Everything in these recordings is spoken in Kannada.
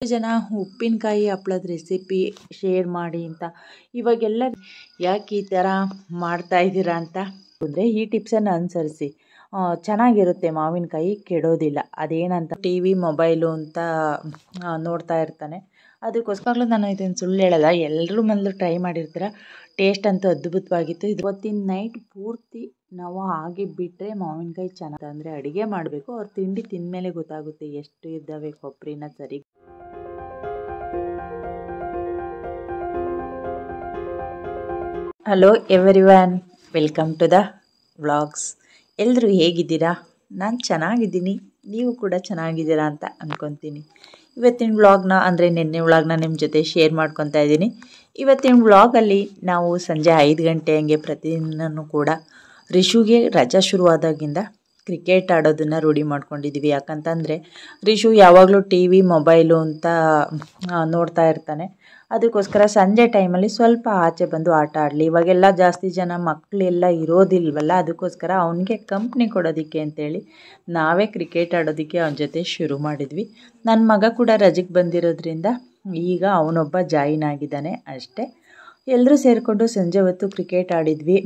ಜನ ಉಪ್ಪಿನಕಾಯಿ ಹಪ್ಪಳದ ರೆಸಿಪಿ ಶೇರ್ ಮಾಡಿ ಅಂತ ಇವಾಗೆಲ್ಲ ಯಾಕೆ ಈ ಥರ ಮಾಡ್ತಾ ಇದ್ದೀರಾ ಅಂತ ಅಂದರೆ ಈ ಟಿಪ್ಸನ್ನು ಅನುಸರಿಸಿ ಚೆನ್ನಾಗಿರುತ್ತೆ. ಮಾವಿನಕಾಯಿ ಕೆಡೋದಿಲ್ಲ. ಅದೇನಂತ ಟಿ ವಿ ಮೊಬೈಲು ಅಂತ ನೋಡ್ತಾ ಇರ್ತಾನೆ. ಅದಕ್ಕೋಸ್ಕರ ನಾನು ಇದನ್ನು ಸುಳ್ಳು ಹೇಳಲ್ಲ, ಎಲ್ಲರೂ ಮೊದಲು ಟ್ರೈ ಮಾಡಿರ್ತೀರ. ಟೇಸ್ಟ್ ಅಂತೂ ಅದ್ಭುತವಾಗಿತ್ತು. ಇವತ್ತಿನ ನೈಟ್ ಪೂರ್ತಿ ನಾವು ಹಾಗೆ ಬಿಟ್ಟರೆ ಮಾವಿನಕಾಯಿ ಚೆನ್ನಾಗಿ ಅಂದರೆ ಅಡುಗೆ ಮಾಡಬೇಕು. ಅವ್ರು ತಿಂಡಿ ತಿಂದಮೇಲೆ ಗೊತ್ತಾಗುತ್ತೆ ಎಷ್ಟು ಇದ್ದಾವೆ ಕೊಬ್ಬರಿನ ಸರಿ. Hello everyone, welcome to the vlogs. ಎಲ್ಲರೂ ಹೇಗಿದ್ದೀರಾ? ನಾನು ಚೆನ್ನಾಗಿದ್ದೀನಿ, ನೀವು ಕೂಡ ಚೆನ್ನಾಗಿದ್ದೀರಾ ಅಂತ ಅಂದ್ಕೊತೀನಿ. ಇವತ್ತಿನ ವ್ಲಾಗ್ನ ಅಂದರೆ ನಿನ್ನೆ ವ್ಲಾಗ್ನ ನಿಮ್ಮ ಜೊತೆ ಶೇರ್ ಮಾಡ್ಕೊತಾ ಇದ್ದೀನಿ. ಇವತ್ತಿನ ವ್ಲಾಗಲ್ಲಿ ನಾವು ಸಂಜೆ 5 ಗಂಟೆ ಹಂಗೆ ಪ್ರತಿದಿನವೂ ಕೂಡ ರಿಷುಗೆ ರಜಾ ಶುರುವಾದಾಗಿಂದ ಕ್ರಿಕೆಟ್ ಆಡೋದನ್ನು ರೂಢಿ ಮಾಡ್ಕೊಂಡಿದ್ದೀವಿ. ಯಾಕಂತಂದರೆ ರಿಷು ಯಾವಾಗಲೂ ಟಿ ವಿ ಮೊಬೈಲು ಅಂತ ನೋಡ್ತಾ ಇರ್ತಾನೆ. ಅದಕ್ಕೋಸ್ಕರ ಸಂಜೆ ಟೈಮಲ್ಲಿ ಸ್ವಲ್ಪ ಆಚೆ ಬಂದು ಆಟ ಆಡಲಿ. ಇವಾಗೆಲ್ಲ ಜಾಸ್ತಿ ಜನ ಮಕ್ಕಳೆಲ್ಲ ಇರೋದಿಲ್ವಲ್ಲ, ಅದಕ್ಕೋಸ್ಕರ ಅವನಿಗೆ ಕಂಪ್ನಿ ಕೊಡೋದಕ್ಕೆ ಅಂತೇಳಿ ನಾವೇ ಕ್ರಿಕೆಟ್ ಆಡೋದಕ್ಕೆ ಅವನ ಜೊತೆ ಶುರು ಮಾಡಿದ್ವಿ. ನನ್ನ ಮಗ ಕೂಡ ರಜೆಗೆ ಬಂದಿರೋದ್ರಿಂದ ಈಗ ಅವನೊಬ್ಬ ಜಾಯಿನ್ ಆಗಿದ್ದಾನೆ ಅಷ್ಟೇ. ಎಲ್ಲರೂ ಸೇರಿಕೊಂಡು ಸಂಜೆ ಹೊತ್ತು ಕ್ರಿಕೆಟ್ ಆಡಿದ್ವಿ.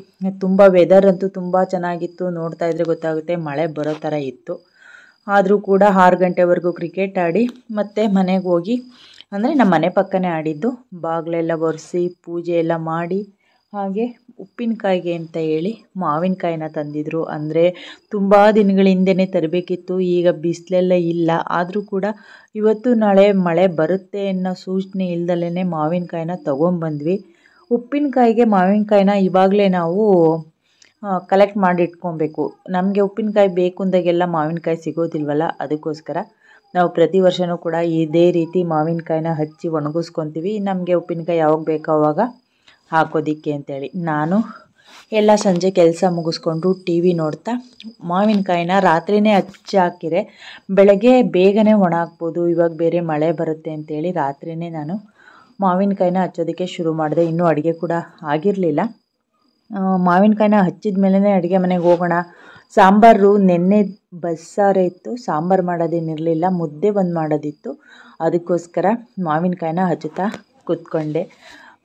ತುಂಬ ವೆದರ್ ಅಂತೂ ತುಂಬ ಚೆನ್ನಾಗಿತ್ತು. ನೋಡ್ತಾ ಇದ್ರೆ ಗೊತ್ತಾಗುತ್ತೆ ಮಳೆ ಬರೋ ಥರ ಇತ್ತು. ಆದರೂ ಕೂಡ 6 ಗಂಟೆವರೆಗೂ ಕ್ರಿಕೆಟ್ ಆಡಿ ಮತ್ತೆ ಮನೆಗೆ ಹೋಗಿ, ಅಂದರೆ ನಮ್ಮ ಮನೆ ಪಕ್ಕನೇ ಆಡಿದ್ದು, ಬಾಗಿಲೆಲ್ಲ ಒರೆಸಿ ಪೂಜೆ ಎಲ್ಲ ಮಾಡಿ, ಹಾಗೆ ಉಪ್ಪಿನಕಾಯಿಗೆ ಅಂತ ಹೇಳಿ ಮಾವಿನಕಾಯಿನ ತಂದಿದ್ರು. ಅಂದರೆ ತುಂಬ ದಿನಗಳ ಹಿಂದೆನೇ ತರಬೇಕಿತ್ತು. ಈಗ ಬಿಸಿಲೆಲ್ಲ ಇಲ್ಲ, ಆದರೂ ಕೂಡ ಇವತ್ತು ನಾಳೆ ಮಳೆ ಬರುತ್ತೆ ಅನ್ನೋ ಸೂಚನೆ ಇಲ್ದಲೇ ಮಾವಿನಕಾಯಿನ ತೊಗೊಂಬಂದ್ವಿ. ಉಪ್ಪಿನಕಾಯಿಗೆ ಮಾವಿನಕಾಯಿನ ಇವಾಗಲೇ ನಾವು ಕಲೆಕ್ಟ್ ಮಾಡಿ ಇಟ್ಕೊಬೇಕು. ನಮಗೆ ಉಪ್ಪಿನಕಾಯಿ ಬೇಕು ಅಂದಾಗೆಲ್ಲ ಮಾವಿನಕಾಯಿ ಸಿಗೋದಿಲ್ವಲ್ಲ, ಅದಕ್ಕೋಸ್ಕರ ನಾವು ಪ್ರತಿ ವರ್ಷವೂ ಕೂಡ ಇದೇ ರೀತಿ ಮಾವಿನಕಾಯಿನ ಹಚ್ಚಿ ಒಣಗಿಸ್ಕೊತೀವಿ. ನಮಗೆ ಉಪ್ಪಿನಕಾಯಿ ಯಾವಾಗ ಬೇಕೋ ಆವಾಗ ಹಾಕೋದಿಕ್ಕೆ ಅಂತೇಳಿ. ನಾನು ಎಲ್ಲ ಸಂಜೆ ಕೆಲಸ ಮುಗಿಸ್ಕೊಂಡು ಟಿ ವಿ ನೋಡ್ತಾ ಮಾವಿನಕಾಯಿನ ರಾತ್ರಿಯೇ ಹಚ್ಚಿ ಹಾಕಿರೆ ಬೆಳಗ್ಗೆ ಬೇಗನೆ ಒಣ ಹಾಕ್ಬೋದು. ಇವಾಗ ಬೇರೆ ಮಳೆ ಬರುತ್ತೆ ಅಂತೇಳಿ ರಾತ್ರಿಯೇ ನಾನು ಮಾವಿನಕಾಯಿನ ಹಚ್ಚೋದಕ್ಕೆ ಶುರು ಮಾಡಿದೆ. ಇನ್ನೂ ಅಡುಗೆ ಕೂಡ ಆಗಿರಲಿಲ್ಲ. ಮಾವಿನಕಾಯಿನ ಹಚ್ಚಿದ ಮೇಲೇ ಅಡುಗೆ ಮನೆಗೆ ಹೋಗೋಣ. ಸಾಂಬಾರು ನೆನ್ನೆ ಬಸ್ಸಾರೇ ಇತ್ತು, ಸಾಂಬಾರು ಮಾಡೋದೇನಿರಲಿಲ್ಲ, ಮುದ್ದೆ ಒಂದು ಮಾಡೋದಿತ್ತು. ಅದಕ್ಕೋಸ್ಕರ ಮಾವಿನಕಾಯಿನ ಹಚ್ಚುತ್ತಾ ಕೂತ್ಕೊಂಡೆ.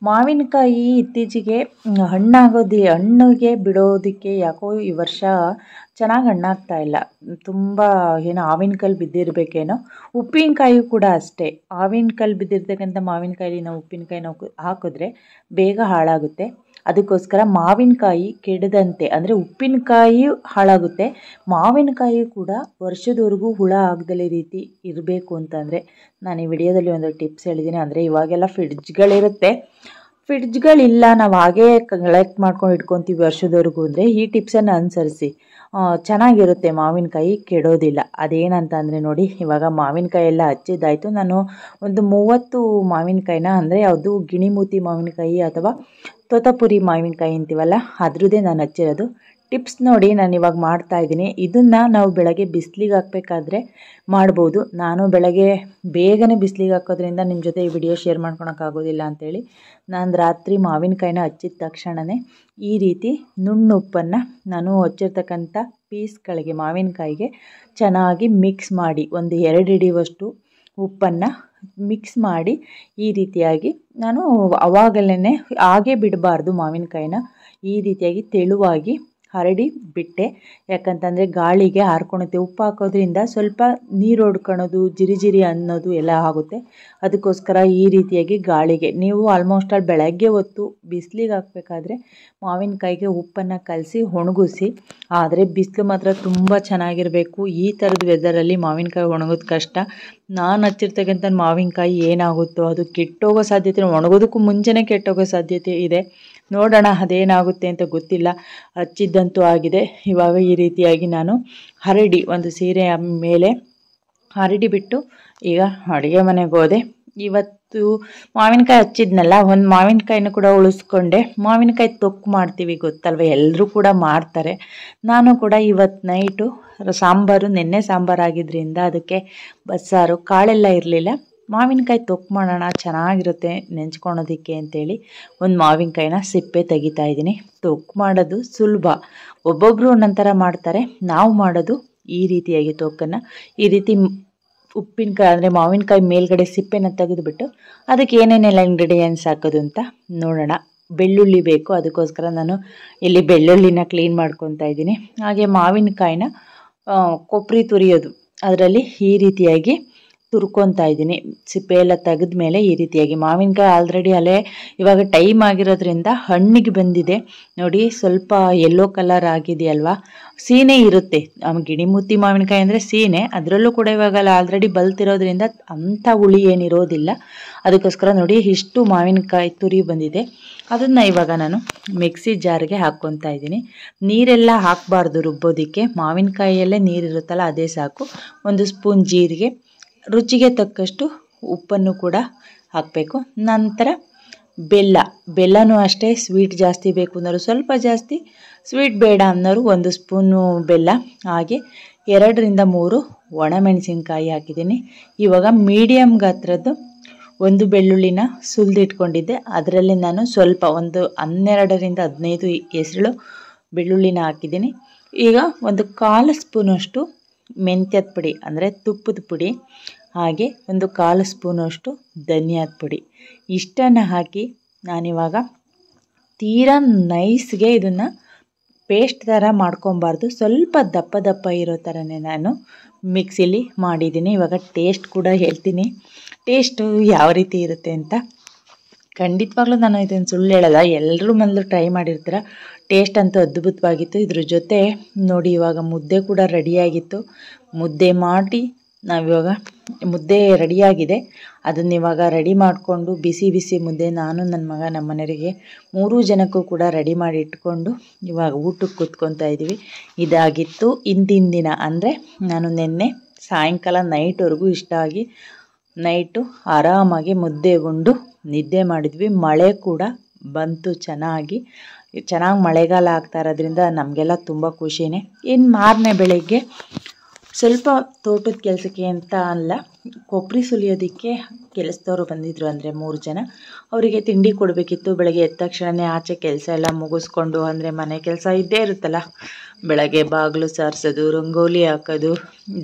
ಮಾವಿನಕಾಯಿ ಇತ್ತೀಚೆಗೆ ಹಣ್ಣಿಗೆ ಬಿಡೋದಕ್ಕೆ ಯಾಕೋ ಈ ವರ್ಷ ಚೆನ್ನಾಗಿ ಹಣ್ಣಾಗ್ತಾ ಇಲ್ಲ. ತುಂಬ ಏನೋ ಆವಿನ ಕಲ್ಲು ಬಿದ್ದಿರಬೇಕೇನೋ. ಉಪ್ಪಿನಕಾಯಿ ಕೂಡ ಅಷ್ಟೇ, ಆವಿನ ಕಲ್ಲು ಬಿದ್ದಿರ್ತಕ್ಕಂಥ ಮಾವಿನಕಾಯಿ ನಾವು ಉಪ್ಪಿನಕಾಯಿ ನಾವು ಹಾಕಿದ್ರೆ ಬೇಗ ಹಾಳಾಗುತ್ತೆ. ಅದಕ್ಕೋಸ್ಕರ ಮಾವಿನಕಾಯಿ ಕೆಡದಂತೆ, ಅಂದರೆ ಉಪ್ಪಿನಕಾಯಿ ಹಾಳಾಗುತ್ತೆ, ಮಾವಿನಕಾಯಿ ಕೂಡ ವರ್ಷದವರೆಗೂ ಹುಳ ಆಗದಲೇ ರೀತಿ ಇರಬೇಕು ಅಂತಂದರೆ ನಾನು ಈ ವಿಡಿಯೋದಲ್ಲಿ ಒಂದು ಟಿಪ್ಸ್ ಹೇಳಿದ್ದೀನಿ. ಅಂದರೆ ಇವಾಗೆಲ್ಲ ಫ್ರಿಡ್ಜ್ಗಳಿರುತ್ತೆ, ಫ್ರಿಡ್ಜ್ಗಳಿಲ್ಲ, ನಾವು ಹಾಗೇ ಕಲೆಕ್ಟ್ ಮಾಡ್ಕೊಂಡು ಇಟ್ಕೊತೀವಿ ವರ್ಷದವರೆಗೂ. ಅಂದರೆ ಈ ಟಿಪ್ಸನ್ನು ಅನುಸರಿಸಿ ಚೆನ್ನಾಗಿರುತ್ತೆ, ಮಾವಿನಕಾಯಿ ಕೆಡೋದಿಲ್ಲ. ಅದೇನಂತ ಅಂದರೆ ನೋಡಿ, ಇವಾಗ ಮಾವಿನಕಾಯಿ ಎಲ್ಲ ಹಚ್ಚಿದ್ದಾಯಿತು. ನಾನು ಒಂದು 30 ಮಾವಿನಕಾಯಿನ, ಅಂದರೆ ಯಾವುದು ಗಿಣಿಮೂತಿ ಮಾವಿನಕಾಯಿ ಅಥವಾ ತೋತಾಪುರಿ ಮಾವಿನಕಾಯಿ ಅಂತೀವಲ್ಲ, ಅದ್ರದ್ದೇ ನಾನು ಹಚ್ಚಿರೋದು. ಟಿಪ್ಸ್ ನೋಡಿ ನಾನು ಇವಾಗ ಮಾಡ್ತಾಯಿದ್ದೀನಿ. ಇದನ್ನು ನಾವು ಬೆಳಗ್ಗೆ ಬಿಸಿಲಿಗೆ ಹಾಕಬೇಕಾದ್ರೆ ಮಾಡ್ಬೋದು. ನಾನು ಬೆಳಗ್ಗೆ ಬೇಗನೆ ಬಿಸಿಲಿಗೆ ಹಾಕೋದ್ರಿಂದ ನಿಮ್ಮ ಜೊತೆ ಈ ವಿಡಿಯೋ ಶೇರ್ ಮಾಡ್ಕೊಳಕ್ಕಾಗೋದಿಲ್ಲ ಅಂಥೇಳಿ ನಾನು ರಾತ್ರಿ ಮಾವಿನಕಾಯಿನ ಹಚ್ಚಿದ ತಕ್ಷಣವೇ ಈ ರೀತಿ ನುಣ್ಣುಪ್ಪನ್ನು ನಾನು ಹಚ್ಚಿರ್ತಕ್ಕಂಥ ಪೀಸ್ಗಳಿಗೆ, ಮಾವಿನಕಾಯಿಗೆ ಚೆನ್ನಾಗಿ ಮಿಕ್ಸ್ ಮಾಡಿ, ಒಂದು 2 ಹಿಡಿಯುವಷ್ಟು ಉಪ್ಪನ್ನು ಮಿಕ್ಸ್ ಮಾಡಿ ಈ ರೀತಿಯಾಗಿ ನಾನು ಅವಾಗಲೇ ಹಾಗೆ ಬಿಡಬಾರ್ದು, ಮಾವಿನಕಾಯಿನ ಈ ರೀತಿಯಾಗಿ ತೆಳುವಾಗಿ ಹರಡಿ ಬಿಟ್ಟೆ. ಯಾಕಂತಂದರೆ ಗಾಳಿಗೆ ಹಾರ್ಕೊಳುತ್ತೆ. ಉಪ್ಪು ಹಾಕೋದ್ರಿಂದ ಸ್ವಲ್ಪ ನೀರು ಹೊಡ್ಕೊಳೋದು, ಜಿರಿ ಅನ್ನೋದು ಎಲ್ಲ ಆಗುತ್ತೆ. ಅದಕ್ಕೋಸ್ಕರ ಈ ರೀತಿಯಾಗಿ ಗಾಳಿಗೆ ನೀವು ಆಲ್ಮೋಸ್ಟ್ ಅಲ್ಲಿ ಬೆಳಗ್ಗೆ ಹೊತ್ತು ಬಿಸಿಲಿಗೆ ಹಾಕಬೇಕಾದ್ರೆ ಮಾವಿನಕಾಯಿಗೆ ಉಪ್ಪನ್ನು ಕಲಸಿ ಒಣಗಿಸಿ. ಆದರೆ ಬಿಸಿಲು ಮಾತ್ರ ತುಂಬ ಚೆನ್ನಾಗಿರಬೇಕು. ಈ ಥರದ ವೆದರಲ್ಲಿ ಮಾವಿನಕಾಯಿ ಒಣಗೋದು ಕಷ್ಟ. ನಾನು ಹಚ್ಚಿರ್ತಕ್ಕಂಥ ಮಾವಿನಕಾಯಿ ಏನಾಗುತ್ತೋ ಅದು ಕೆಟ್ಟೋಗೋ ಸಾಧ್ಯತೆ, ಒಣಗೋದಕ್ಕೂ ಮುಂಚೆನೇ ಕೆಟ್ಟೋಗೋ ಸಾಧ್ಯತೆ ಇದೆ. ನೋಡೋಣ ಅದೇನಾಗುತ್ತೆ ಅಂತ ಗೊತ್ತಿಲ್ಲ. ಹಚ್ಚಿದ್ದಂತೂ ಆಗಿದೆ. ಇವಾಗ ಈ ರೀತಿಯಾಗಿ ನಾನು ಹರಡಿ ಒಂದು ಸೀರೆಯ ಮೇಲೆ ಹರಡಿ ಬಿಟ್ಟು ಈಗ ಅಡುಗೆ ಮನೆಗೆ ಹೋದೆ. ಇವತ್ತು ಮಾವಿನಕಾಯಿ ಹಚ್ಚಿದ್ನಲ್ಲ, ಒಂದು ಮಾವಿನಕಾಯಿನೂ ಕೂಡ ಉಳಿಸ್ಕೊಂಡೆ. ಮಾವಿನಕಾಯಿ ತೊಕ್ಕು ಮಾಡ್ತೀವಿ ಗೊತ್ತಲ್ವ, ಎಲ್ಲರೂ ಕೂಡ ಮಾಡ್ತಾರೆ. ನಾನು ಕೂಡ ಇವತ್ತು ನೈಟು ಸಾಂಬಾರು, ನೆನ್ನೆ ಸಾಂಬಾರಾಗಿದ್ದರಿಂದ ಅದಕ್ಕೆ ಬಸ್ಸಾರು, ಕಾಳೆಲ್ಲ ಇರಲಿಲ್ಲ. ಮಾವಿನಕಾಯಿ ತೊಕ್ಕು ಮಾಡೋಣ, ಚೆನ್ನಾಗಿರುತ್ತೆ ನೆಂಚ್ಕೊಳೋದಕ್ಕೆ ಅಂತೇಳಿ ಒಂದು ಮಾವಿನಕಾಯಿನ ಸಿಪ್ಪೆ ತೆಗಿತಾ ಇದ್ದೀನಿ. ತೊಕ್ಕು ಮಾಡೋದು ಸುಲಭ, ಒಬ್ಬೊಬ್ಬರು ಒಂದೊಂಥರ ಮಾಡ್ತಾರೆ. ನಾವು ಮಾಡೋದು ಈ ರೀತಿಯಾಗಿ ತೊಕ್ಕನ್ನು ಈ ರೀತಿ ಉಪ್ಪಿನಕಾಯಿ ಅಂದರೆ ಮಾವಿನಕಾಯಿ ಮೇಲ್ಗಡೆ ಸಿಪ್ಪೆನ ತೆಗೆದುಬಿಟ್ಟು ಅದಕ್ಕೆ ಏನೇನೆಲ್ಲ ಇಂಗ್ರೀಡಿಯೆಂಟ್ಸ್ ಹಾಕೋದು ಅಂತ ನೋಡೋಣ. ಬೆಳ್ಳುಳ್ಳಿ ಬೇಕು, ಅದಕ್ಕೋಸ್ಕರ ನಾನು ಇಲ್ಲಿ ಬೆಳ್ಳುಳ್ಳಿನ ಕ್ಲೀನ್ ಮಾಡ್ಕೊತಾ ಇದ್ದೀನಿ. ಹಾಗೆ ಮಾವಿನಕಾಯಿನ ಕೊಬ್ಬರಿ ತುರಿಯೋದು ಅದರಲ್ಲಿ ಈ ರೀತಿಯಾಗಿ ತುರ್ಕೊತಾ ಇದ್ದೀನಿ. ಸಿಪ್ಪೆ ಎಲ್ಲ ತೆಗೆದ ಮೇಲೆ ಈ ರೀತಿಯಾಗಿ ಮಾವಿನಕಾಯಿ ಆಲ್ರೆಡಿ ಇವಾಗ ಟೈಮ್ ಆಗಿರೋದ್ರಿಂದ ಹಣ್ಣಿಗೆ ಬಂದಿದೆ ನೋಡಿ, ಸ್ವಲ್ಪ ಯೆಲ್ಲೋ ಕಲರ್ ಆಗಿದೆಯಲ್ವಾ. ಸೀನೆ ಇರುತ್ತೆ, ಗಿಣಿಮುತ್ತಿ ಮಾವಿನಕಾಯಿ ಅಂದರೆ ಸೀನೆ, ಅದರಲ್ಲೂ ಕೂಡ ಇವಾಗ ಆಲ್ರೆಡಿ ಬಲ್ತಿರೋದ್ರಿಂದ ಅಂಥ ಹುಳಿ ಏನಿರೋದಿಲ್ಲ. ಅದಕ್ಕೋಸ್ಕರ ನೋಡಿ ಇಷ್ಟು ಮಾವಿನಕಾಯಿ ತುರಿ ಬಂದಿದೆ. ಅದನ್ನು ಇವಾಗ ನಾನು ಮಿಕ್ಸಿ ಜಾರ್ಗೆ ಹಾಕ್ಕೊತಾ ಇದ್ದೀನಿ. ನೀರೆಲ್ಲ ಹಾಕಬಾರ್ದು ರುಬ್ಬೋದಕ್ಕೆ, ಮಾವಿನಕಾಯಿಯಲ್ಲೇ ನೀರಿರುತ್ತಲ್ಲ ಅದೇ ಸಾಕು. 1 ಸ್ಪೂನ್ ಜೀರಿಗೆ, ರುಚಿಗೆ ತಕ್ಕಷ್ಟು ಉಪ್ಪನ್ನು ಕೂಡ ಹಾಕಬೇಕು. ನಂತರ ಬೆಲ್ಲನೂ ಅಷ್ಟೇ, ಸ್ವೀಟ್ ಜಾಸ್ತಿ ಬೇಕು ಅನ್ನೋರು ಸ್ವಲ್ಪ ಜಾಸ್ತಿ, ಸ್ವೀಟ್ ಬೇಡ ಅನ್ನೋರು 1 ಸ್ಪೂನು ಬೆಲ್ಲ, ಹಾಗೆ 2 ರಿಂದ 3 ಒಣಮೆಣಸಿನ್ಕಾಯಿ ಹಾಕಿದ್ದೀನಿ. ಇವಾಗ ಮೀಡಿಯಮ್ ಗಾತ್ರದ್ದು 1 ಬೆಳ್ಳುಳ್ಳಿನ ಸುಲಿದಿಟ್ಕೊಂಡಿದ್ದೆ, ಅದರಲ್ಲಿ ನಾನು ಸ್ವಲ್ಪ 12 ರಿಂದ 15 ಎಸಳು ಬೆಳ್ಳುಳ್ಳಿನ ಹಾಕಿದ್ದೀನಿ. ಈಗ 1/4 ಸ್ಪೂನಷ್ಟು ಮೆಂತ್ಯದ ಪುಡಿ ಅಂದರೆ ತುಪ್ಪದ ಪುಡಿ, ಹಾಗೆ 1/4 ಸ್ಪೂನಷ್ಟು ಧನಿಯಾದ ಪುಡಿ, ಇಷ್ಟನ್ನು ಹಾಕಿ ನಾನಿವಾಗ ತೀರಾ ನೈಸ್ಗೆ ಇದನ್ನು ಪೇಸ್ಟ್ ಥರ ಮಾಡ್ಕೊಬಾರ್ದು, ಸ್ವಲ್ಪ ದಪ್ಪ ದಪ್ಪ ಇರೋ ಥರನೇ ನಾನು ಮಿಕ್ಸಿಲಿ ಮಾಡಿದ್ದೀನಿ. ಇವಾಗ ಟೇಸ್ಟ್ ಕೂಡ ಹೇಳ್ತೀನಿ, ಟೇಸ್ಟು ಯಾವ ರೀತಿ ಇರುತ್ತೆ ಅಂತ. ಖಂಡಿತವಾಗ್ಲೂ ನಾನು ಇದನ್ನು ಸುಳ್ಳು ಹೇಳಲ್ಲ, ಎಲ್ಲರೂ ಮೊದಲು ಟ್ರೈ ಮಾಡಿರ್ತೀರ. ಟೇಸ್ಟ್ ಅಂತೂ ಅದ್ಭುತವಾಗಿತ್ತು. ಇದ್ರ ಜೊತೆ ನೋಡಿ ಇವಾಗ ಮುದ್ದೆ ಕೂಡ ರೆಡಿಯಾಗಿತ್ತು. ಮುದ್ದೆ ಮಾಡಿ ನಾವಿವಾಗ ಮುದ್ದೆ ರೆಡಿಯಾಗಿದೆ, ಅದನ್ನ ಇವಾಗ ರೆಡಿ ಮಾಡಿಕೊಂಡು ಬಿಸಿ ಬಿಸಿ ಮುದ್ದೆ ನಾನು ನನ್ನ ಮಗ ನಮ್ಮ ಮನೆಯವರಿಗೆ 3 ಜನಕ್ಕೂ ಕೂಡ ರೆಡಿ ಮಾಡಿ ಇಟ್ಕೊಂಡು ಇವಾಗ ಊಟಕ್ಕೆ ಕೂತ್ಕೊತಾ ಇದ್ದೀವಿ. ಇದಾಗಿತ್ತು ಇಂದಿನ ದಿನ, ಅಂದರೆ ನಾನು ನಿನ್ನೆ ಸಾಯಂಕಾಲ ನೈಟ್ವರೆಗೂ ಇಷ್ಟ ಆಗಿ ನೈಟು ಆರಾಮಾಗಿ ಮುದ್ದೆ ಉಂಡು ನಿದ್ದೆ ಮಾಡಿದ್ವಿ. ಮಳೆ ಕೂಡ ಬಂತು, ಚೆನ್ನಾಗಿ ಮಳೆಗಾಲ ಆಗ್ತಾ ಇರೋದ್ರಿಂದ ನಮಗೆಲ್ಲ ತುಂಬ ಖುಷಿನೇ. ಇನ್ನು ಮಾರನೇ ಬೆಳಗ್ಗೆ ಸ್ವಲ್ಪ ತೋಟದ ಕೆಲಸಕ್ಕೆ ಅಂತ ಅಲ್ಲ, ಕೊಬ್ಬರಿ ಸುಲಿಯೋದಕ್ಕೆ ಕೆಲಸದವರು ಬಂದಿದ್ದರು, ಅಂದರೆ 3 ಜನ. ಅವರಿಗೆ ತಿಂಡಿ ಕೊಡಬೇಕಿತ್ತು. ಬೆಳಗ್ಗೆ ಎದ್ದ ತಕ್ಷಣವೇ ಆಚೆ ಕೆಲಸ ಎಲ್ಲ ಮುಗಿಸ್ಕೊಂಡು, ಅಂದರೆ ಮನೆ ಕೆಲಸ ಇದ್ದೇ ಇರುತ್ತಲ್ಲ, ಬೆಳಗ್ಗೆ ಬಾಗಿಲು ಸಾರಿಸೋದು, ರಂಗೋಲಿ ಹಾಕೋದು,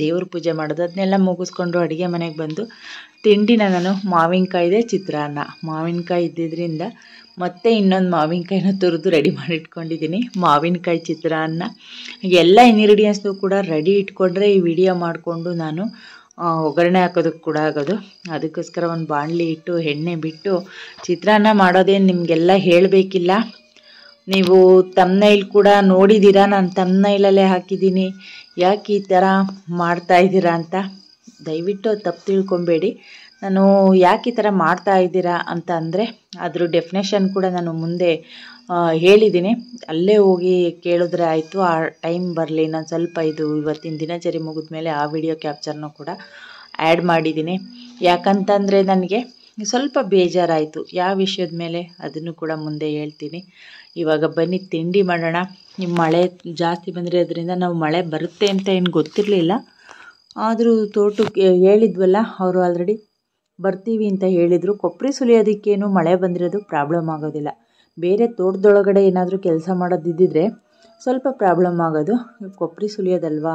ದೇವ್ರ ಪೂಜೆ ಮಾಡೋದು, ಅದನ್ನೆಲ್ಲ ಮುಗಿಸ್ಕೊಂಡು ಅಡುಗೆ ಮನೆಗೆ ಬಂದು ತಿಂಡಿನ ನಾನು ಮಾವಿನಕಾಯಿದೆ ಚಿತ್ರಾನ್ನ, ಮಾವಿನಕಾಯಿ ಇದ್ದಿದ್ದರಿಂದ ಮತ್ತು ಇನ್ನೊಂದು ಮಾವಿನಕಾಯಿನ ತುರಿದು ರೆಡಿ ಮಾಡಿ ಇಟ್ಕೊಂಡಿದ್ದೀನಿ. ಮಾವಿನಕಾಯಿ ಚಿತ್ರಾನ್ನ ಎಲ್ಲ ಇಂಗ್ರೀಡಿಯೆಂಟ್ಸು ಕೂಡ ರೆಡಿ ಇಟ್ಕೊಂಡ್ರೆ ಈ ವಿಡಿಯೋ ಮಾಡಿಕೊಂಡು ನಾನು ಒಗ್ಗರಣೆ ಹಾಕೋದಕ್ಕೆ ಕೂಡ ಆಗೋದು. ಅದಕ್ಕೋಸ್ಕರ ಒಂದು ಬಾಣಲಿ ಇಟ್ಟು ಎಣ್ಣೆ ಬಿಟ್ಟು ಚಿತ್ರಾನ್ನ ಮಾಡೋದೇನು ನಿಮಗೆಲ್ಲ ಹೇಳಬೇಕಿಲ್ಲ, ನೀವು ತಮ್ನೈಲ್ ಕೂಡ ನೋಡಿದ್ದೀರಾ, ನಾನು ತಮ್ನೈಲಲ್ಲೇ ಹಾಕಿದ್ದೀನಿ. ಯಾಕೆ ಈ ಥರ ಮಾಡ್ತಾಯಿದ್ದೀರಾ ಅಂತ ದಯವಿಟ್ಟು ತಪ್ಪು ತಿಳ್ಕೊಬೇಡಿ. ನಾನು ಯಾಕೆ ಈ ಥರ ಮಾಡ್ತಾ ಇದ್ದೀರಾ ಅಂತ ಅಂದರೆ ಅದ್ರ ಡೆಫಿನೇಷನ್ ಕೂಡ ನಾನು ಮುಂದೆ ಹೇಳಿದ್ದೀನಿ, ಅಲ್ಲೇ ಹೋಗಿ ಕೇಳಿದ್ರೆ ಆಯಿತು. ಆ ಟೈಮ್ ಬರಲಿ, ನಾನು ಸ್ವಲ್ಪ ಇವತ್ತಿನ ದಿನಚರಿ ಮುಗಿದ ಮೇಲೆ ಆ ವಿಡಿಯೋ ಕ್ಯಾಪ್ಚರ್ನೂ ಕೂಡ ಆ್ಯಡ್ ಮಾಡಿದ್ದೀನಿ. ಯಾಕಂತಂದರೆ ನನಗೆ ಸ್ವಲ್ಪ ಬೇಜಾರಾಯಿತು ಯಾವ ವಿಷಯದ ಮೇಲೆ, ಅದನ್ನು ಕೂಡ ಮುಂದೆ ಹೇಳ್ತೀನಿ. ಇವಾಗ ಬನ್ನಿ ತಿಂಡಿ ಮಾಡೋಣ. ನಿಮ್ಮ ಮಳೆ ಜಾಸ್ತಿ ಬಂದರೆ ಅದರಿಂದ ನಾವು ಮಳೆ ಬರುತ್ತೆ ಅಂತ ಏನು ಗೊತ್ತಿರಲಿಲ್ಲ, ಆದರೂ ತೋಟಕ್ಕೆ ಹೇಳಿದ್ವಲ್ಲ, ಅವರು ಆಲ್ರೆಡಿ ಬರ್ತೀವಿ ಅಂತ ಹೇಳಿದರು. ಕೊಬ್ಬರಿ ಸುಲಿಯೋದಕ್ಕೇನು ಮಳೆ ಬಂದಿರೋದು ಪ್ರಾಬ್ಲಮ್ ಆಗೋದಿಲ್ಲ. ಬೇರೆ ತೋಟದೊಳಗಡೆ ಏನಾದರೂ ಕೆಲಸ ಮಾಡೋದಿದ್ದಿದ್ರೆ ಸ್ವಲ್ಪ ಪ್ರಾಬ್ಲಮ್ ಆಗೋದು, ಕೊಬ್ಬರಿ ಸುಲಿಯೋದಲ್ವಾ,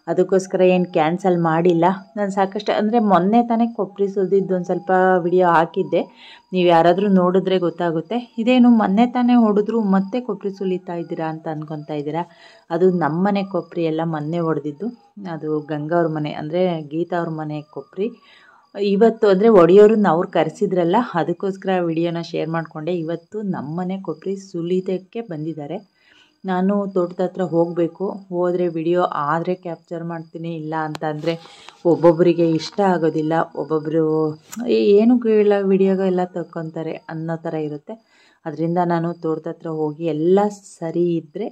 ಅದಕ್ಕೋಸ್ಕರ ಏನು ಕ್ಯಾನ್ಸಲ್ ಮಾಡಿಲ್ಲ. ನಾನು ಸಾಕಷ್ಟು, ಅಂದರೆ ಮೊನ್ನೆ ತಾನೇ ಕೊಬ್ಬರಿ ಸುಲಿದಿದ್ದು ಒಂದು ಸ್ವಲ್ಪ ವಿಡಿಯೋ ಹಾಕಿದ್ದೆ, ನೀವು ಯಾರಾದರೂ ನೋಡಿದ್ರೆ ಗೊತ್ತಾಗುತ್ತೆ. ಇದೇನು ಮೊನ್ನೆ ತಾನೇ ಹೊಡೆದ್ರು ಮತ್ತೆ ಕೊಬ್ಬರಿ ಸುಲಿತಾ ಇದ್ದೀರಾ ಅಂತ ಅಂದ್ಕೊತಾ ಇದ್ದೀರಾ. ಅದು ನಮ್ಮ ಮನೆ ಕೊಬ್ಬರಿ ಎಲ್ಲ ಮೊನ್ನೆ ಹೊಡೆದಿದ್ದು, ಅದು ಗಂಗಾ ಅವ್ರ ಮನೆ, ಅಂದರೆ ಗೀತಾ ಅವ್ರ ಮನೆ ಕೊಬ್ಬರಿ. ಇವತ್ತು ಅಂದರೆ ಒಡೆಯೋರನ್ನ ಅವ್ರು ಕರೆಸಿದ್ರಲ್ಲ, ಅದಕ್ಕೋಸ್ಕರ ವಿಡಿಯೋನ ಶೇರ್ ಮಾಡಿಕೊಂಡೆ. ಇವತ್ತು ನಮ್ಮನೆ ಕೊಬ್ಬರಿ ಸುಲಿಯೋದಕ್ಕೆ ಬಂದಿದ್ದಾರೆ. ನಾನು ತೋಟದ ಹತ್ರ ಹೋಗಬೇಕು, ಹೋದರೆ ವಿಡಿಯೋ ಆದರೆ ಕ್ಯಾಪ್ಚರ್ ಮಾಡ್ತೀನಿ, ಇಲ್ಲ ಅಂತ ಅಂದರೆ ಒಬ್ಬೊಬ್ಬರಿಗೆ ಇಷ್ಟ ಆಗೋದಿಲ್ಲ, ಒಬ್ಬೊಬ್ಬರು ಏನು ಇಲ್ಲ ವಿಡಿಯೋಗೆಲ್ಲ ತಗೊತಾರೆ ಅನ್ನೋ ಥರ ಇರುತ್ತೆ. ಅದರಿಂದ ನಾನು ತೋಟದ ಹತ್ರ ಹೋಗಿ ಎಲ್ಲ ಸರಿ ಇದ್ದರೆ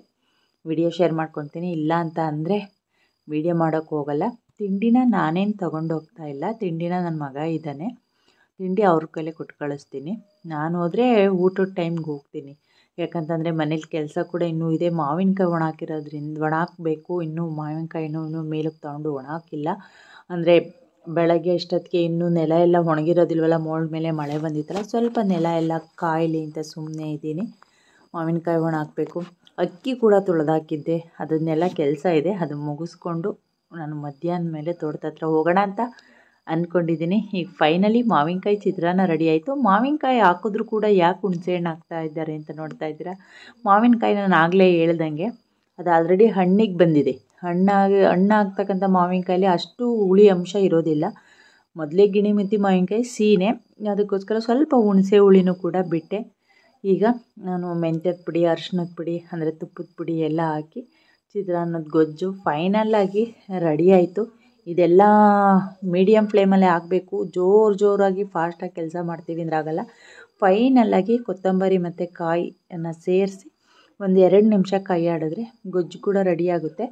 ವಿಡಿಯೋ ಶೇರ್ ಮಾಡ್ಕೊತೀನಿ, ಇಲ್ಲ ಅಂತ ಅಂದರೆ ವಿಡಿಯೋ ಮಾಡೋಕ್ಕೆ ಹೋಗಲ್ಲ. ತಿಂಡಿನ ನಾನೇನು ತೊಗೊಂಡು ಹೋಗ್ತಾ ಇಲ್ಲ, ತಿಂಡಿನ ನನ್ನ ಮಗ ಇದ್ದಾನೆ, ತಿಂಡಿ ಅವ್ರ ಕೈಲೇ ಕೊಟ್ಟು ಕಳಿಸ್ತೀನಿ. ನಾನು ಹೋದರೆ ಊಟದ ಟೈಮ್ಗೆ ಹೋಗ್ತೀನಿ. ಯಾಕಂತಂದರೆ ಮನೇಲಿ ಕೆಲಸ ಕೂಡ ಇನ್ನೂ ಇದೆ. ಮಾವಿನಕಾಯಿ ಒಣ ಹಾಕಬೇಕು, ಇನ್ನೂ ಮಾವಿನಕಾಯಿನೂ ಮೇಲಕ್ಕೆ ತೊಗೊಂಡು ಒಣ ಹಾಕಿಲ್ಲ. ಅಂದರೆ ಬೆಳಗ್ಗೆ ಅಷ್ಟೊತ್ತಿಗೆ ಇನ್ನೂ ನೆಲ ಎಲ್ಲ ಒಣಗಿರೋದಿಲ್ವಲ್ಲ, ಮೋಲ್ಡ್ ಮೇಲೆ ಮಳೆ ಬಂದಿತ್ತಲ್ಲ, ಸ್ವಲ್ಪ ನೆಲ ಎಲ್ಲ ಕಾಯಲಿ ಅಂತ ಸುಮ್ಮನೆ ಇದ್ದೀನಿ. ಮಾವಿನಕಾಯಿ ಒಣ ಹಾಕಬೇಕು. ಅಕ್ಕಿ ಕೂಡ ತೊಳೆದಾಕಿದ್ದೆ, ಅದನ್ನೆಲ್ಲ ಕೆಲಸ ಇದೆ, ಅದು ಮುಗಿಸ್ಕೊಂಡು ನಾನು ಮಧ್ಯಾಹ್ನ ಮೇಲೆ ತೋಟದ ಹತ್ರ ಹೋಗೋಣ ಅಂತ ಅಂದ್ಕೊಂಡಿದ್ದೀನಿ. ಈಗ ಫೈನಲಿ ಮಾವಿನಕಾಯಿ ಚಿತ್ರಾನ್ನ ರೆಡಿ ಆಯಿತು. ಮಾವಿನಕಾಯಿ ಹಾಕಿದ್ರೂ ಕೂಡ ಯಾಕೆ ಹುಣಸೆಹಣ್ಣು ಹಾಕ್ತಾ ಇದ್ದಾರೆ ಅಂತ ನೋಡ್ತಾ ಇದ್ದೀರಾ. ಮಾವಿನಕಾಯಿ ನಾನು ಆಗಲೇ ಹೇಳ್ದಂಗೆ ಅದು ಆಲ್ರೆಡಿ ಹಣ್ಣಿಗೆ ಬಂದಿದೆ. ಹಣ್ಣಾಗ್ತಕ್ಕಂಥ ಮಾವಿನಕಾಯಲ್ಲಿ ಅಷ್ಟು ಹುಳಿ ಅಂಶ ಇರೋದಿಲ್ಲ. ಮೊದಲೇ ಗಿಣಿಮಿತಿ ಮಾವಿನಕಾಯಿ ಸೀನೆ, ಅದಕ್ಕೋಸ್ಕರ ಸ್ವಲ್ಪ ಹುಣಸೆ ಹುಳಿನೂ ಕೂಡ ಬಿಟ್ಟೆ. ಈಗ ನಾನು ಮೆಂತ್ಯದ ಪುಡಿ, ಅರಿಶಿನದ ಪುಡಿ ಅಂದರೆ ತುಪ್ಪದ ಪುಡಿ ಎಲ್ಲ ಹಾಕಿ ಚಿತ್ರಾನ್ನದ ಗೊಜ್ಜು ಫೈನಲ್ಲಾಗಿ ರೆಡಿ ಆಯಿತು. ಇದೆಲ್ಲ ಮೀಡಿಯಮ್ ಫ್ಲೇಮಲ್ಲೇ ಆಗಬೇಕು. ಜೋರಾಗಿ ಫಾಸ್ಟಾಗಿ ಕೆಲಸ ಮಾಡ್ತೀವಿ ಅಂದ್ರೆ ಆಗಲ್ಲ. ಫೈನಲ್ಲಾಗಿ ಕೊತ್ತಂಬರಿ ಮತ್ತು ಕಾಯಿಯನ್ನು ಸೇರಿಸಿ ಒಂದು 2 ನಿಮಿಷ ಕೈ ಆಡಿದ್ರೆ ಗೊಜ್ಜು ಕೂಡ ರೆಡಿಯಾಗುತ್ತೆ.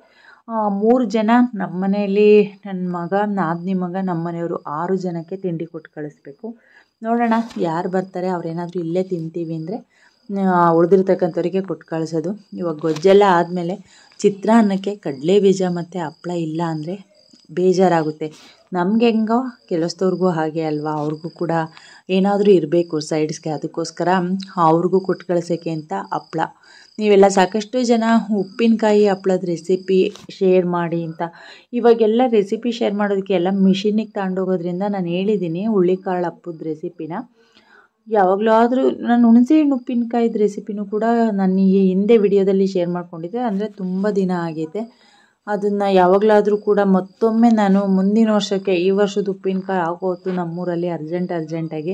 3 ಜನ ನಮ್ಮ ಮನೆಯಲ್ಲಿ, ನನ್ನ ಮಗ, ನಾದಿನಿ ಮಗ, ನಮ್ಮ ಮನೆಯವರು 6 ಜನಕ್ಕೆ ತಿಂಡಿ ಕೊಟ್ಟು ಕಳಿಸ್ಬೇಕು. ನೋಡೋಣ ಯಾರು ಬರ್ತಾರೆ. ಅವರೇನಾದರೂ ಇಲ್ಲೇ ತಿಂತೀವಿ ಅಂದರೆ ಉಳಿದಿರ್ತಕ್ಕಂಥವ್ರಿಗೆ ಕೊಟ್ಟು ಕಳಿಸೋದು. ಇವಾಗ ಗೊಜ್ಜೆಲ್ಲ ಆದಮೇಲೆ ಚಿತ್ರಾನ್ನಕ್ಕೆ ಕಡಲೆ ಬೀಜ ಮತ್ತು ಹಪ್ಪಳ ಇಲ್ಲ ಅಂದರೆ ಬೇಜಾರಾಗುತ್ತೆ. ನಮ್ಗೆ ಹೆಂಗೋ ಕೆಲಸದವ್ರಿಗೂ ಹಾಗೆ ಅಲ್ವಾ, ಅವ್ರಿಗೂ ಕೂಡ ಏನಾದರೂ ಇರಬೇಕು ಸೈಡ್ಸ್ಗೆ. ಅದಕ್ಕೋಸ್ಕರ ಅವ್ರಿಗೂ ಕೊಟ್ಟು ಕಳ್ಸೋಕ್ಕೆ ಅಂತ ಹಪ್ಪಳ. ನೀವೆಲ್ಲ ಸಾಕಷ್ಟು ಜನ ಉಪ್ಪಿನಕಾಯಿ ಹಪ್ಪಳದ ರೆಸಿಪಿ ಶೇರ್ ಮಾಡಿ ಅಂತ. ಇವಾಗೆಲ್ಲ ರೆಸಿಪಿ ಶೇರ್ ಮಾಡೋದಕ್ಕೆ ಎಲ್ಲ ಮಿಷಿನಿಗೆ ತಗೊಂಡೋಗೋದ್ರಿಂದ ನಾನು ಹೇಳಿದ್ದೀನಿ ಹುಳ್ಳಿಕಾಳು ಹಪ್ಪದ ರೆಸಿಪಿನ. ಯಾವಾಗಲೂ ಆದರೂ ನಾನು ಹುಣಸೆಹಣ್ಣು ಉಪ್ಪಿನಕಾಯಿದ ರೆಸಿಪಿನೂ ಕೂಡ ನಾನು ಈ ಹಿಂದೆ ವಿಡಿಯೋದಲ್ಲಿ ಶೇರ್ ಮಾಡ್ಕೊಂಡಿದ್ದೆ. ಅಂದರೆ ತುಂಬ ದಿನ ಆಗೈತೆ. ಅದನ್ನು ಯಾವಾಗಲಾದರೂ ಕೂಡ ಮತ್ತೊಮ್ಮೆ ನಾನು ಮುಂದಿನ ವರ್ಷಕ್ಕೆ, ಈ ವರ್ಷದ ಉಪ್ಪಿನಕಾಯಿ ಆಗೋತ್ತು ನಮ್ಮೂರಲ್ಲಿ ಅರ್ಜೆಂಟಾಗಿ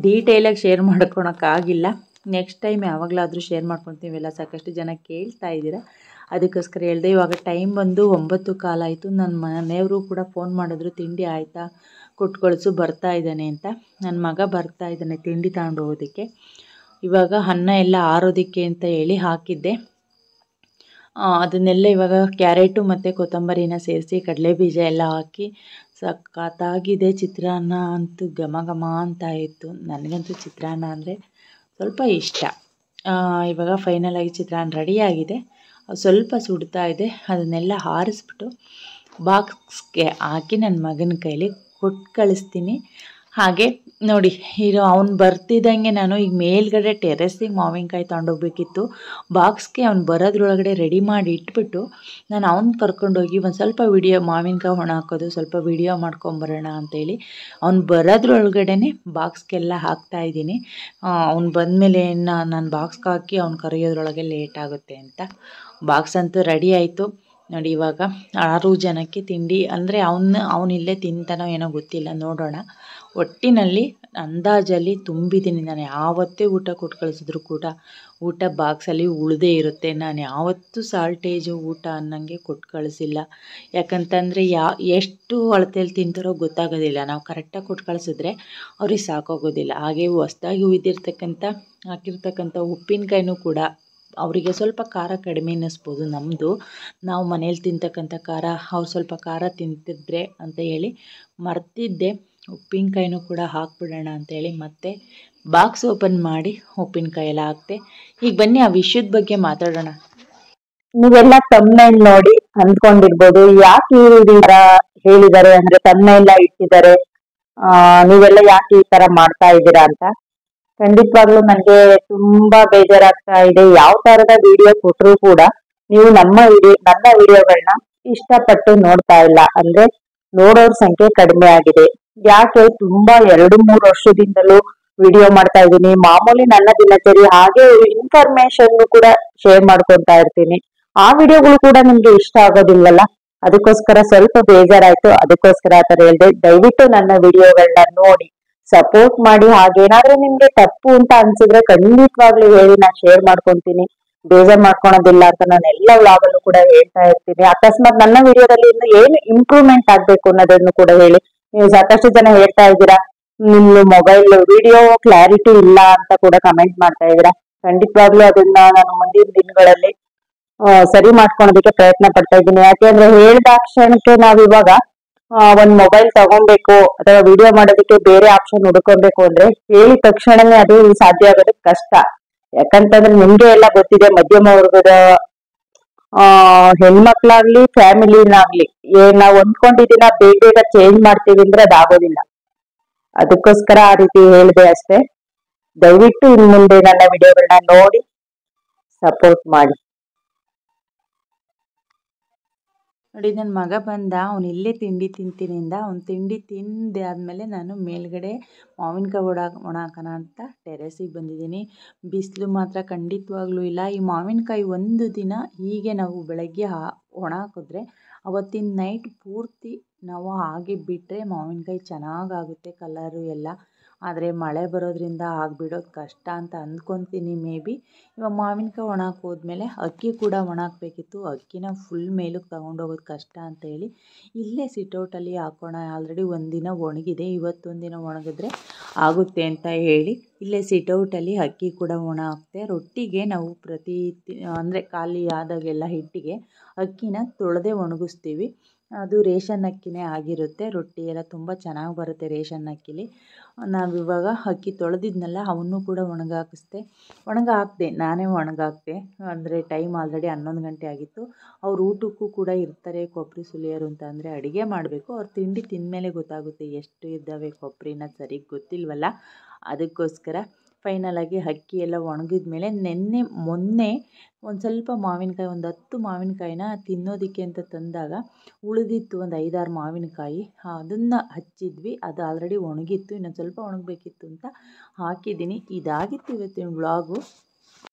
ಡೀಟೇಲಾಗಿ ಶೇರ್ ಮಾಡ್ಕೊಳಕ್ಕಾಗಿಲ್ಲ. ನೆಕ್ಸ್ಟ್ ಟೈಮ್ ಯಾವಾಗಲಾದರೂ ಶೇರ್ ಮಾಡ್ಕೊತೀವಿಲ್ಲ. ಸಾಕಷ್ಟು ಜನ ಕೇಳ್ತಾ ಇದ್ದೀರಾ, ಅದಕ್ಕೋಸ್ಕರ ಹೇಳಿದೆ. ಇವಾಗ ಟೈಮ್ ಬಂದು 9:15 ಆಯಿತು. ನನ್ನ ಮನೆಯವರು ಕೂಡ ಫೋನ್ ಮಾಡಿದ್ರು, ತಿಂಡಿ ಆಯಿತಾ, ಕೊಟ್ಟು ಕಳಿಸು, ಬರ್ತಾ ಇದ್ದಾನೆ ಅಂತ. ನನ್ನ ಮಗ ಬರ್ತಾ ಇದ್ದಾನೆ ತಿಂಡಿ ತಗೊಂಡು ಹೋಗೋದಕ್ಕೆ. ಇವಾಗ ಅನ್ನ ಎಲ್ಲ ಆರೋದಕ್ಕೆ ಅಂತ ಹೇಳಿ ಹಾಕಿದ್ದೆ. ಅದನ್ನೆಲ್ಲ ಇವಾಗ ಕ್ಯಾರೆಟು ಮತ್ತು ಕೊತ್ತಂಬರಿನ ಸೇರಿಸಿ ಕಡಲೆ ಬೀಜ ಎಲ್ಲ ಹಾಕಿ ಸಖತ್ತಾಗಿದೆ. ಚಿತ್ರಾನ್ನ ಅಂತೂ ಘಮ ಘಮ ಅಂತ ಇತ್ತು. ನನಗಂತೂ ಚಿತ್ರಾನ್ನ ಅಂದರೆ ಸ್ವಲ್ಪ ಇಷ್ಟ. ಇವಾಗ ಫೈನಲಾಗಿ ಚಿತ್ರಾನ್ನ ರೆಡಿಯಾಗಿದೆ. ಸ್ವಲ್ಪ ಸುಡ್ತಾ ಇದೆ. ಅದನ್ನೆಲ್ಲ ಆರಿಸ್ಬಿಟ್ಟು ಬಾಕ್ಸ್ಗೆ ಹಾಕಿ ನನ್ನ ಮಗನ ಕೈಲಿ ಕೊಟ್ಟು ಕಳಿಸ್ತೀನಿ. ಹಾಗೆ ನೋಡಿ, ಇದು ಅವ್ನು ಬರ್ತಿದ್ದಂಗೆ ನಾನು ಈಗ ಮೇಲ್ಗಡೆ ಟೆರೆಸ್ಸಿಗೆ ಮಾವಿನಕಾಯಿ ತೊಗೊಂಡೋಗ್ಬೇಕಿತ್ತು. ಬಾಕ್ಸ್ಗೆ ಅವ್ನು ಬರೋದ್ರೊಳಗಡೆ ರೆಡಿ ಮಾಡಿ ಇಟ್ಬಿಟ್ಟು ನಾನು ಅವ್ನು ಕರ್ಕೊಂಡೋಗಿ ಒಂದು ಸ್ವಲ್ಪ ಮಾವಿನಕಾಯಿ ಒಣ ಹಾಕೋದು, ಸ್ವಲ್ಪ ವಿಡಿಯೋ ಮಾಡ್ಕೊಂಬರೋಣ ಅಂತೇಳಿ ಅವ್ನು ಬರೋದ್ರೊಳಗಡೆ ಬಾಕ್ಸ್ಗೆಲ್ಲ ಹಾಕ್ತಾಯಿದ್ದೀನಿ. ಅವ್ನು ಬಂದಮೇಲೆ ನಾನು ಬಾಕ್ಸ್ಗೆ ಹಾಕಿ ಅವ್ನು ಕರೆಯೋದ್ರೊಳಗೆ ಲೇಟ್ ಆಗುತ್ತೆ ಅಂತ. ಬಾಕ್ಸ್ ಅಂತೂ ರೆಡಿ ಆಯಿತು. ನೋಡಿ, ಇವಾಗ 6 ಜನಕ್ಕೆ ತಿಂಡಿ ಅಂದರೆ ಅವನು ಇಲ್ಲೇ ತಿಂತಾನೋ ಏನೋ ಗೊತ್ತಿಲ್ಲ, ನೋಡೋಣ. ಒಟ್ಟಿನಲ್ಲಿ ಅಂದಾಜಲ್ಲಿ ತುಂಬಿದ್ದೀನಿ. ನಾನು ಯಾವತ್ತೇ ಊಟ ಕೊಟ್ಟು ಕಳಿಸಿದ್ರು ಕೂಡ ಊಟ ಬಾಕ್ಸಲ್ಲಿ ಉಳಿದೇ ಇರುತ್ತೆ. ನಾನು ಯಾವತ್ತೂ ಸಾಲ್ಟೇಜು ಊಟ ಅನ್ನಂಗೆ ಕೊಟ್ಟು ಕಳಿಸಿಲ್ಲ. ಯಾಕಂತಂದರೆ ಎಷ್ಟು ಅಳತೆಯಲ್ಲಿ ತಿಂತಾರೋ ಗೊತ್ತಾಗೋದಿಲ್ಲ. ನಾವು ಕರೆಕ್ಟಾಗಿ ಕೊಟ್ಟು ಕಳಿಸಿದ್ರೆ ಅವ್ರಿಗೆ ಸಾಕಾಗೋದಿಲ್ಲ. ಹಾಗೆ ಹೊಸ್ದಾಗಿ ಹಾಕಿರ್ತಕ್ಕಂಥ ಉಪ್ಪಿನಕಾಯಿನೂ ಕೂಡ ಅವರಿಗೆ ಸ್ವಲ್ಪ ಖಾರ ಕಡಿಮೆ ಅನ್ನಿಸ್ಬೋದು. ನಾವು ಮನೇಲಿ ತಿಂತಕ್ಕಂಥ ಖಾರ ಅವ್ರು ಸ್ವಲ್ಪ ಖಾರ ತಿಂತಿದ್ರೆ ಅಂತ ಹೇಳಿ ಮರ್ತಿದ್ದೆ. ಉಪ್ಪಿನಕಾಯಿನೂ ಕೂಡ ಹಾಕ್ಬಿಡೋಣ ಅಂತೇಳಿ ಮತ್ತೆ ಬಾಕ್ಸ್ ಓಪನ್ ಮಾಡಿ ಉಪ್ಪಿನಕಾಯಿ ಎಲ್ಲ ಹಾಕ್ತೆ. ಈಗ ಬನ್ನಿ ಆ ವಿಷಯದ ಬಗ್ಗೆ ಮಾತಾಡೋಣ. ನೀವೆಲ್ಲ ತಮ್ಮನೇಲಿ ನೋಡಿ ಅಂದ್ಕೊಂಡಿರ್ಬೋದು, ಯಾಕೆ ಈ ತರ ಹೇಳಿದ್ದಾರೆ ಅಂದ್ರೆ ತಮ್ಮನೆಲ್ಲ ಇಟ್ಟಿದ್ದಾರೆ, ನೀವೆಲ್ಲ ಯಾಕೆ ಈ ತರ ಮಾಡ್ತಾ ಇದ್ದೀರಾ ಅಂತ. ಖಂಡಿತವಾಗ್ಲೂ ನನಗೆ ತುಂಬಾ ಬೇಜಾರಾಗ್ತಾ ಇದೆ. ಯಾವ ತರದ ವಿಡಿಯೋ ಕೊಟ್ಟರು ಕೂಡ ನೀವು ನನ್ನ ವಿಡಿಯೋಗಳನ್ನ ಇಷ್ಟಪಟ್ಟು ನೋಡ್ತಾ ಇಲ್ಲ. ಅಂದ್ರೆ ನೋಡೋರ್ ಸಂಖ್ಯೆ ಕಡಿಮೆ ಆಗಿದೆ. ಯಾಕೆ? ತುಂಬಾ 2-3 ವರ್ಷದಿಂದಲೂ ವಿಡಿಯೋ ಮಾಡ್ತಾ ಇದ್ದೀನಿ. ಮಾಮೂಲಿ ನನ್ನ ದಿನಚರಿ ಹಾಗೆ ಇನ್ಫಾರ್ಮೇಶನ್ ಕೂಡ ಶೇರ್ ಮಾಡ್ಕೊಂತಾ ಇರ್ತೀನಿ. ಆ ವಿಡಿಯೋಗಳು ಕೂಡ ನಿಮ್ಗೆ ಇಷ್ಟ ಆಗೋದಿಲ್ಲಲ್ಲ, ಅದಕ್ಕೋಸ್ಕರ ಸ್ವಲ್ಪ ಬೇಜಾರಾಯ್ತು. ಅದಕ್ಕೋಸ್ಕರ ಆ ತರ ಹೇಳ್ದೆ. ದಯವಿಟ್ಟು ನನ್ನ ವಿಡಿಯೋಗಳನ್ನ ನೋಡಿ ಸಪೋರ್ಟ್ ಮಾಡಿ. ಹಾಗೇನಾದ್ರೂ ನಿಮ್ಗೆ ತಪ್ಪು ಅಂತ ಅನ್ಸಿದ್ರೆ ಖಂಡಿತವಾಗ್ಲೂ ಹೇಳಿ, ನಾನು ಶೇರ್ ಮಾಡ್ಕೊಂತೀನಿ. ಬೇಜಾರ್ ಮಾಡ್ಕೊಳೋದಿಲ್ಲ ಅಂತ ನಾನು ಎಲ್ಲ ವ್ಲಾಗಲ್ಲೂ ಕೂಡ ಹೇಳ್ತಾ ಇರ್ತೀನಿ. ಅಕಸ್ಮಾತ್ ನನ್ನ ವಿಡಿಯೋದಲ್ಲಿ ಇನ್ನು ಏನು ಇಂಪ್ರೂವ್ಮೆಂಟ್ ಆಗ್ಬೇಕು ಅನ್ನೋದನ್ನು ಕೂಡ ಹೇಳಿ. ನೀವು ಸಾಕಷ್ಟು ಜನ ಹೇಳ್ತಾ ಇದ್ದೀರಾ ನಿಮ್ಮ ಮೊಬೈಲ್ ವಿಡಿಯೋ ಕ್ಲಾರಿಟಿ ಇಲ್ಲ ಅಂತ ಕೂಡ ಕಮೆಂಟ್ ಮಾಡ್ತಾ ಇದ್ದೀರಾ. ಖಂಡಿತವಾಗ್ಲೂ ಅದನ್ನ ನಾನು ಮುಂದಿನ ದಿನಗಳಲ್ಲಿ ಸರಿ ಮಾಡ್ಕೊಳೋದಕ್ಕೆ ಪ್ರಯತ್ನ ಪಡ್ತಾ ಇದ್ದೀನಿ. ಯಾಕೆಂದ್ರೆ ಹೇಳ್ದ ಕ್ಷಣಕ್ಕೆ ನಾವ್ ಇವಾಗ ಒಂದ್ ಮೊಬೈಲ್ ತಗೊಬೇಕು ಅಥವಾ ವಿಡಿಯೋ ಮಾಡೋದಕ್ಕೆ ಬೇರೆ ಆಪ್ಷನ್ ಹುಡ್ಕೊಬೇಕು ಅಂದ್ರೆ ಹೇಳಿದ ತಕ್ಷಣನೇ ಅದು ಸಾಧ್ಯ ಆಗೋದಕ್ಕೆ ಕಷ್ಟ. ಯಾಕಂತಂದ್ರೆ ನಿಮ್ಗೆ ಎಲ್ಲ ಗೊತ್ತಿದೆ, ಮಧ್ಯಮ ವರ್ಗದ ಹೆಣ್ಮಕ್ಳಾಗ್ಲಿ ಫ್ಯಾಮಿಲಿನಾಗ್ಲಿ ನಾವ್ ಹೊಂದ್ಕೊಂಡಿದ್ದೀನ ಬೇಗ ಚೇಂಜ್ ಮಾಡ್ತೀವಿ ಅಂದ್ರೆ ಅದಾಗೋದಿಲ್ಲ. ಅದಕ್ಕೋಸ್ಕರ ಆ ರೀತಿ ಹೇಳಿದೆ ಅಷ್ಟೇ. ದಯವಿಟ್ಟು ಇನ್ ಮುಂದೆ ನನ್ನ ವಿಡಿಯೋಗಳನ್ನ ನೋಡಿ ಸಪೋರ್ಟ್ ಮಾಡಿ. ನೋಡಿ ನನ್ನ ಮಗ ಬಂದ, ಅವನು ಇಲ್ಲೇ ತಿಂಡಿ ತಿಂತೀನಿ ಅಂದ. ಅವ್ನು ತಿಂಡಿ ತಿಂದೆ ಆದಮೇಲೆ ನಾನು ಮೇಲ್ಗಡೆ ಮಾವಿನಕಾಯಿ ಒಣ ಹಾಕೋಣ ಅಂತ ಟೆರೆಸಿಗೆ ಬಂದಿದ್ದೀನಿ. ಬಿಸಿಲು ಮಾತ್ರ ಖಂಡಿತವಾಗ್ಲೂ ಇಲ್ಲ. ಈ ಮಾವಿನಕಾಯಿ ಒಂದು ದಿನ ಹೀಗೆ ನಾವು ಬೆಳಗ್ಗೆ ಒಣ ಹಾಕಿದ್ರೆ ಅವತ್ತಿನ ನೈಟ್ ಪೂರ್ತಿ ನಾವು ಹಾಗೆ ಬಿಟ್ಟರೆ ಮಾವಿನಕಾಯಿ ಚೆನ್ನಾಗಾಗುತ್ತೆ ಕಲರು ಎಲ್ಲ. ಆದರೆ ಮಳೆ ಬರೋದ್ರಿಂದ ಆಗಿಬಿಡೋದು ಕಷ್ಟ ಅಂತ ಅಂದ್ಕೊತೀನಿ. ಮೇ ಬಿ ಇವಾಗ ಮಾವಿನಕಾಯಿ ಒಣ ಹೋದ್ಮೇಲೆ ಅಕ್ಕಿ ಕೂಡ ಒಣ ಹಾಕಬೇಕಿತ್ತು. ಅಕ್ಕಿನ ಫುಲ್ ಮೇಲಕ್ಕೆ ತಗೊಂಡೋಗೋದು ಕಷ್ಟ ಅಂತ ಹೇಳಿ ಇಲ್ಲೇ ಸಿಟೌಟಲ್ಲಿ ಹಾಕೋಣ. ಆಲ್ರೆಡಿ ಒಂದಿನ ಒಣಗಿದೆ, ಇವತ್ತೊಂದಿನ ಒಣಗಿದ್ರೆ ಆಗುತ್ತೆ ಅಂತ ಹೇಳಿ ಇಲ್ಲೇ ಸಿಟೌಟಲ್ಲಿ ಅಕ್ಕಿ ಕೂಡ ಒಣ ಹಾಕ್ತೆ. ರೊಟ್ಟಿಗೆ ನಾವು ಅಂದರೆ ಖಾಲಿ ಆದಾಗೆಲ್ಲ ಹಿಟ್ಟಿಗೆ ಅಕ್ಕಿನ ತೊಳೆದೇ ಒಣಗಿಸ್ತೀವಿ. ಅದು ರೇಷನ್ ಅಕ್ಕಿನೇ ಆಗಿರುತ್ತೆ. ರೊಟ್ಟಿ ಎಲ್ಲ ತುಂಬ ಚೆನ್ನಾಗಿ ಬರುತ್ತೆ ರೇಷನ್ ಅಕ್ಕಿಲಿ. ನಾವಿವಾಗ ಅಕ್ಕಿ ತೊಳೆದಿದ್ನಲ್ಲ ಅವನ್ನು ಕೂಡ ಹಾಕಿದೆ. ನಾನೇ ಒಣಗಾಕ್ದೆ. ಅಂದರೆ ಟೈಮ್ ಆಲ್ರೆಡಿ 11 ಗಂಟೆ ಆಗಿತ್ತು. ಅವ್ರು ಊಟಕ್ಕೂ ಕೂಡ ಇರ್ತಾರೆ ಕೊಬ್ಬರಿ ಸುಲಿಯೋರು ಅಂತ. ಅಂದರೆ ಅಡುಗೆ ಮಾಡಬೇಕು, ಅವ್ರು ತಿಂಡಿ ತಿಂದಮೇಲೆ ಗೊತ್ತಾಗುತ್ತೆ ಎಷ್ಟು ಇದ್ದಾವೆ ಕೊಬ್ಬರಿನ, ಸರಿಗೆ ಗೊತ್ತಿಲ್ವಲ್ಲ. ಅದಕ್ಕೋಸ್ಕರ ಫೈನಲಾಗಿ ಅಕ್ಕಿ ಎಲ್ಲ ಒಣಗಿದ ಮೇಲೆ ಮೊನ್ನೆ ಒಂದು ಸ್ವಲ್ಪ ಮಾವಿನಕಾಯಿ, ಒಂದು 10 ಮಾವಿನಕಾಯಿನ ತಿನ್ನೋದಕ್ಕೆ ಅಂತ ತಂದಾಗ ಉಳಿದಿತ್ತು ಒಂದು 5-6 ಮಾವಿನಕಾಯಿ. ಅದನ್ನು ಹಚ್ಚಿದ್ವಿ. ಅದು ಆಲ್ರೆಡಿ ಒಣಗಿತ್ತು, ಇನ್ನೊಂದು ಸ್ವಲ್ಪ ಒಣಗಬೇಕಿತ್ತು ಅಂತ ಹಾಕಿದ್ದೀನಿ. ಇದಾಗಿತ್ತು ಇವತ್ತಿನ ವ್ಲಾಗು.